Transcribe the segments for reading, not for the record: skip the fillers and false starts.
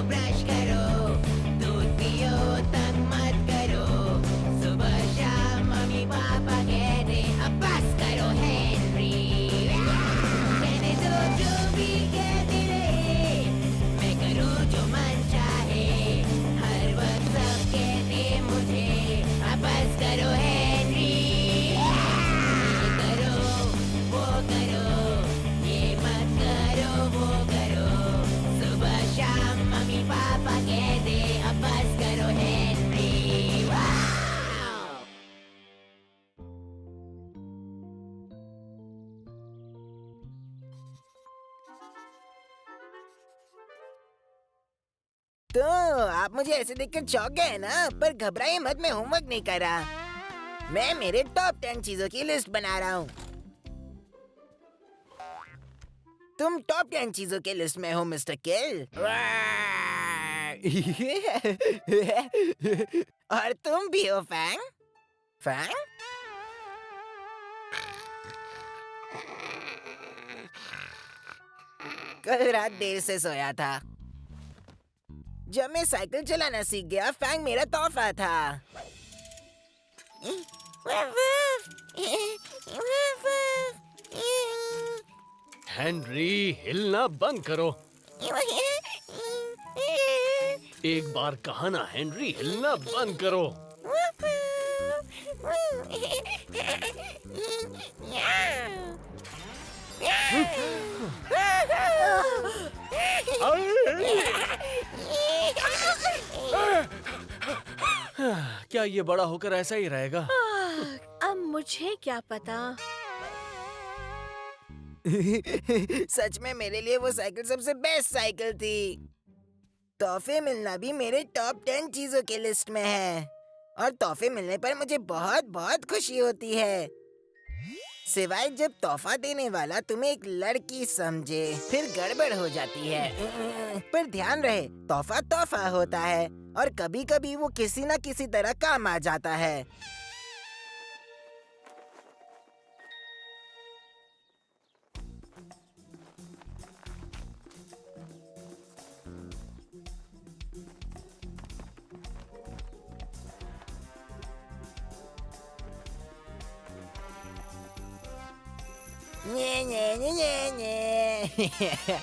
Brush करो, दूध पियो तंग मत करो, सुबह शाम मम्मी पापा कहते अब बस करो हेनरी। कहने दो जो भी कहते रहे, मैं करूँ जो मन चाहे, हर वक्त सब कहते मुझे अब बस करो हेनरी। ये करो वो करो, ये मत करो वो करो, सुबह शाम मम्मी पापा कहते अब बस करो हेनरी। वाव! तो आप मुझे ऐसे देखकर चौंक गए ना, पर घबराइए मत, मैं होमवर्क नहीं कर रहा। मैं मेरे टॉप 10 चीजों की लिस्ट बना रहा हूँ। तुम टॉप 10 चीजों के लिस्ट में हो मिस्टर किल। और तुम भी हो फैंग। फैंग? कल रात देर से सोया था। जब मैं साइकिल चलाना सीख गया, फैंग मेरा तोहफा था। हेनरी, हिलना बंद करो। एक बार कहा ना हेनरी, हिलना बंद करो। क्या ये बड़ा होकर ऐसा ही रहेगा? अब मुझे क्या पता। सच में मेरे लिए वो साइकिल सबसे बेस्ट साइकिल थी। तोहफे मिलना भी मेरे टॉप 10 चीजों की लिस्ट में है, और तोहफे मिलने पर मुझे बहुत बहुत खुशी होती है, सिवाय जब तोहफा देने वाला तुम्हें एक लड़की समझे, फिर गड़बड़ हो जाती है। पर ध्यान रहे, तोहफा तोहफा होता है, और कभी कभी वो किसी न किसी तरह काम आ जाता है। nye, nye, nye, nye, nye।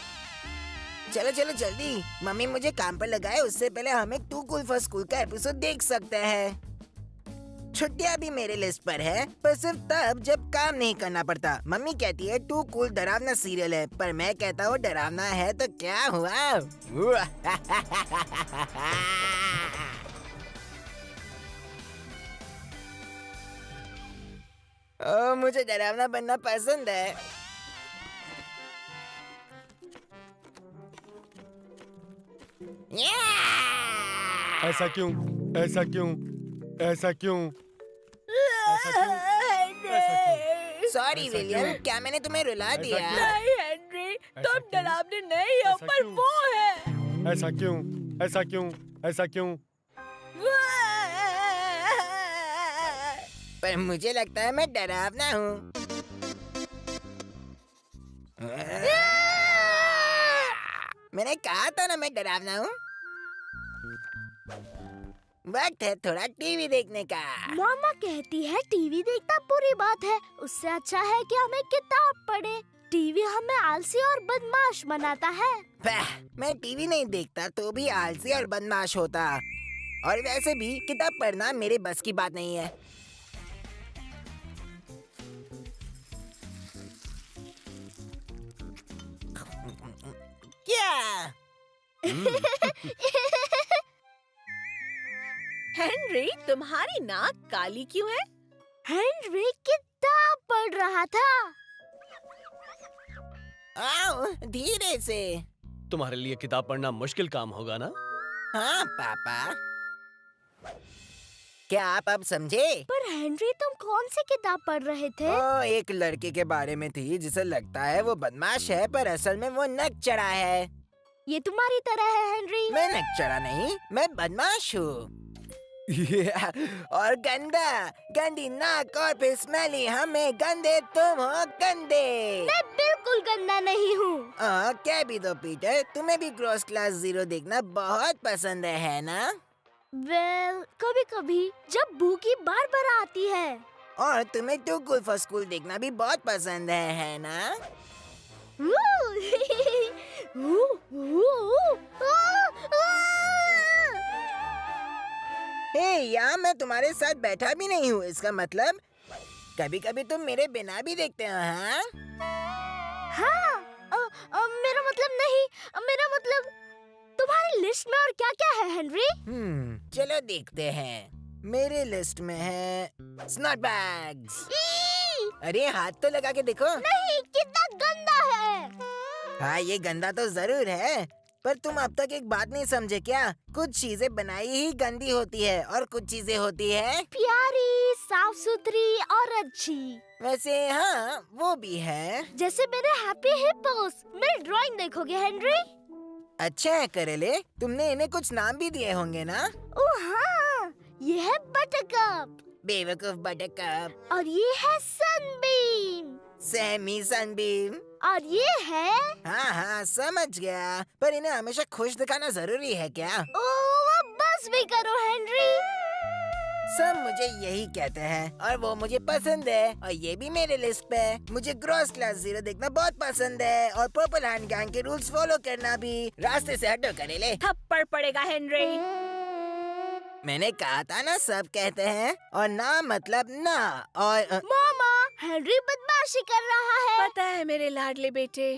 चलो चलो जल्दी, मम्मी मुझे काम पर लगाए, उससे पहले हम एक टू कूल फॉर स्कूल का एपिसोड देख सकते हैं। छुट्टियां भी मेरे लिस्ट पर है, पर सिर्फ तब जब काम नहीं करना पड़ता। मम्मी कहती है टू कूल डरावना सीरियल है, पर मैं कहता हूँ डरावना है तो क्या हुआ। ओ, मुझे डरावना बनना पसंद है। ऐसा क्यों? ऐसा क्यों? ऐसा क्यों? सॉरी ऐसा विलियम, क्यों? क्या मैंने तुम्हें रुला दिया? क्यों? नहीं हेनरी, तुम क्यों? डरावने नहीं हो, ऐसा पर क्यों? वो है। ऐसा क्यों? ऐसा क्यों? ऐसा क्यों? पर मुझे लगता है मैं डरावना हूँ। मैंने कहा था ना मैं डरावना हूँ। वक्त है थोड़ा टीवी देखने का। मामा कहती है टीवी देखना बुरी बात है, उससे अच्छा है कि हमें किताब पढ़े। टीवी हमें आलसी और बदमाश बनाता है। मैं टीवी नहीं देखता तो भी आलसी और बदमाश होता, और वैसे भी किताब पढ़ना मेरे बस की बात नहीं है। क्या? हेनरी, तुम्हारी नाक काली क्यों है? हेनरी किताब पढ़ रहा था। आओ धीरे से। तुम्हारे लिए किताब पढ़ना मुश्किल काम होगा ना? हाँ पापा। क्या आप अब समझे? पर हेनरी, तुम कौन सी किताब पढ़ रहे थे? एक लड़के के बारे में थी जिसे लगता है वो बदमाश है, पर असल में वो नक चढ़ा है। ये तुम्हारी तरह है हेनरी। मैं नक चढ़ा नहीं, मैं बदमाश हूँ। और गंदा, गंदी नाक और फिर स्मेली, हमें गंदे, तुम हो गंदे। मैं बिल्कुल गंदा नहीं हूँ। क्या भी दो पीटर, तुम्हें भी ग्रॉस क्लास 0 देखना बहुत पसंद है ना? वेल, कभी कभी जब भूखी बार बार आती है। और तुम्हें टू कूल फॉर स्कूल देखना भी बहुत पसंद है ना? हे यहाँ मैं तुम्हारे साथ बैठा भी नहीं हूँ, इसका मतलब कभी कभी तुम मेरे बिना भी देखते हो, हाँ? हाँ, मेरा मतलब नहीं, मेरा मतलब तुम्हारी लिस्ट में और क्या क्या है हेनरी? चलो देखते हैं। मेरे लिस्ट में है स्नॉट बैग्स। अरे हाथ तो लगा के देखो। नहीं, कितना गंदा है। हाँ, ये गंदा तो जरूर है, पर तुम अब तक एक बात नहीं समझे क्या? कुछ चीजें बनाई ही गंदी होती है और कुछ चीजें होती है प्यारी, साफ सुथरी और अच्छी। वैसे हाँ, वो भी है। जैसे मेरे हैप्पी हिप्पोस। मेरी ड्राइंग देखोगे हेनरी? अच्छा है करेले, तुमने इन्हें कुछ नाम भी दिए होंगे ना? ओह हाँ, ये है बटरकप। बेवकूफ बटरकप। और ये है सनबीम। Sami Sunbeam. और ये है हाँ समझ गया, पर इन्हें हमेशा खुश दिखाना जरूरी है क्या? ओह, बस भी करो हेनरी। सब मुझे यही कहते हैं और वो मुझे पसंद है, और ये भी मेरे लिस्ट पे है। मुझे ग्रॉस क्लास 0 देखना बहुत पसंद है और पर्पल हैंड गैंग के रूल्स फॉलो करना भी। रास्ते से हटो करेले। थप्पड़ पड़ेगा हेनरी। मैंने कहा था ना, सब कहते हैं, और ना मतलब ना। और मामा, हेनरी बदमाशी कर रहा है। पता है मेरे लाडले बेटे।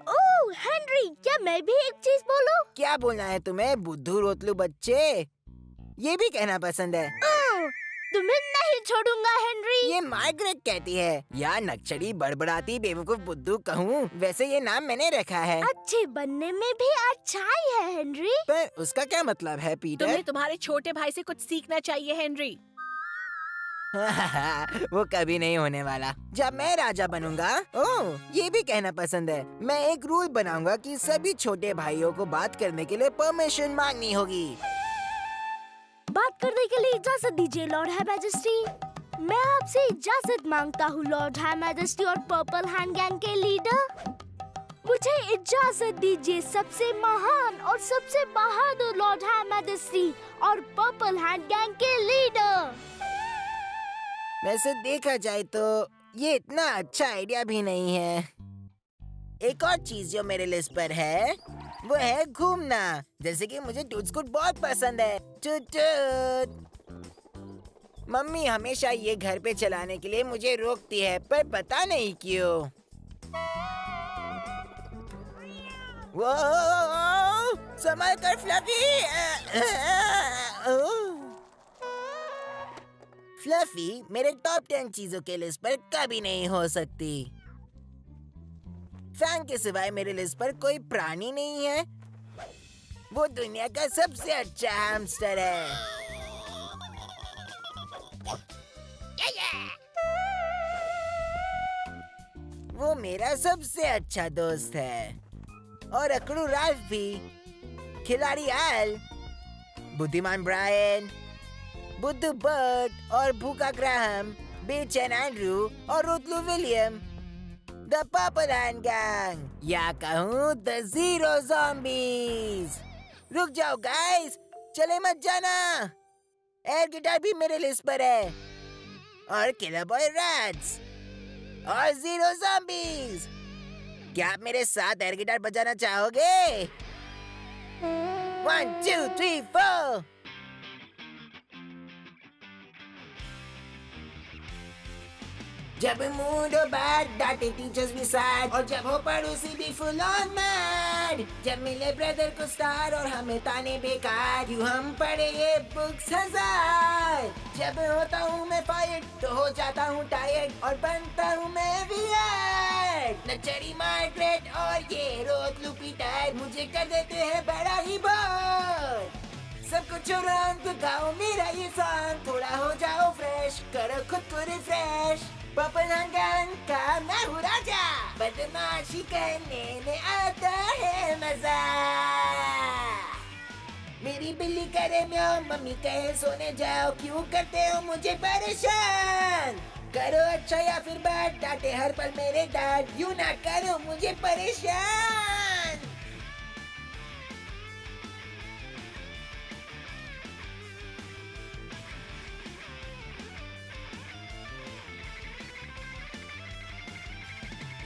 ओह हेनरी, क्या मैं भी एक चीज बोलूं? क्या बोलना है तुम्हें, बुद्धू रोतलू बच्चे? ये भी कहना पसंद है। तुम्हें नहीं छोड़ूंगा हेनरी। ये मार्गरेट कहती है, या नक्चड़ी बड़बड़ाती बेवकूफ बुद्धू कहूँ, वैसे ये नाम मैंने रखा है। अच्छे बनने में भी अच्छाई है हेनरी। पर उसका क्या मतलब है पीटर? तुम्हें तुम्हारे छोटे भाई से कुछ सीखना चाहिए हेनरी। वो कभी नहीं होने वाला। जब मैं राजा बनूंगा, ओह ये भी कहना पसंद है, मैं एक रूल बनाऊंगा कि सभी छोटे भाइयों को बात करने के लिए परमिशन मांगनी होगी। बात करने के लिए इजाजत दीजिए लॉर्ड हाई मैजेस्टी। मैं आपसे इजाजत मांगता हूँ लॉर्ड हाई मैजेस्टी और पर्पल हैंड गैंग के लीडर। मुझे इजाजत दीजिए सबसे महान और सबसे बहादुर लॉर्ड हाई मैजेस्टी और पर्पल हैंड गैंग के लीडर। वैसे देखा जाए तो ये इतना अच्छा आइडिया भी नहीं है। एक और चीज जो मेरे लिस्ट पर है वो है घूमना। जैसे कि मुझे टूट स्कूट बहुत पसंद है। टूट टूट। मम्मी हमेशा ये घर पे चलाने के लिए मुझे रोकती है, पर पता नहीं क्यों। वो संभल कर फ्लफी। फ्लफी मेरे टॉप 10 चीजों के लिस्ट पर कभी नहीं हो सकती। फैन के सिवाय मेरे लिस्ट पर कोई प्राणी नहीं है। वो दुनिया का सबसे अच्छा हैमस्टर है। वो मेरा सबसे अच्छा दोस्त है। और अकड़ू राल्फ भी, खिलाड़ी एल, बुद्धिमान ब्रायन, बुद्धू बर्ट और भूखा ग्राहम, बेचैन एंड्रू और रोतलू William, the purple hand gang, या कहूँ द जीरो ज़ॉम्बीज़। रुक जाओ गाइस, चले मत जाना। एयर गिटार भी मेरे लिस्ट पर है, और किलर बॉय रैट्स और जीरो ज़ॉम्बीज़। क्या आप मेरे साथ एयर गिटार बजाना चाहोगे? 1 2 3 4। जब मूड हो बैड, डांटे टीचर्स भी सैड, और जब हो पड़ोसी भी फुल ऑन मैड। जब मिले ब्रदर को स्टार और हमें ताने बेकार, यूं हम पढ़े ये बुक्स 1000। जब होता हूँ मैं फायर्ड तो हो जाता हूँ टायर्ड, और बनता हूँ मैं वियर्ड। नचरी मार्गरेट और ये रोतलू पीटर मुझे कर देते हैं बड़ा ही बोर। सब कुछ रंग गाओ मेरा ये सॉन्ग, थोड़ा हो जाओ फ्रेश, करो खुद को रिफ्रेश। पर्पल हैंड गैंग का मैं हूँ राजा, बदमाशी करने में आता है मजा। मेरी मेरी बिल्ली करे म्याऊं, मम्मी कहे सोने जाओ, क्यों करते हो मुझे परेशान? करो अच्छा या फिर बैड, डांटे हर पल मेरे डैड, यूं ना करो मुझे परेशान।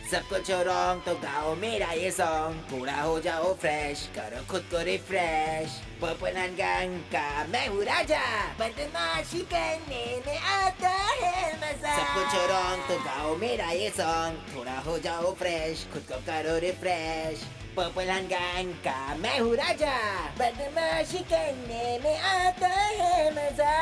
सब कुछ हो रॉन्ग तो गाओ मेरा ये सॉन्ग, पूरा हो जाओ फ्रेश, करो खुद को रिफ्रेश। पर्पल हैंड गैंग का मैं हूँ राजा, बदमाशी करने में आता है मजा। सब कुछ हो रॉन्ग तो गाओ मेरा ये सॉन्ग, थोड़ा हो जाओ फ्रेश, खुद को करो रिफ्रेश। पर्पल हैंड गैंग का मैं हूँ राजा, बदमाशी करने में आता है मजा।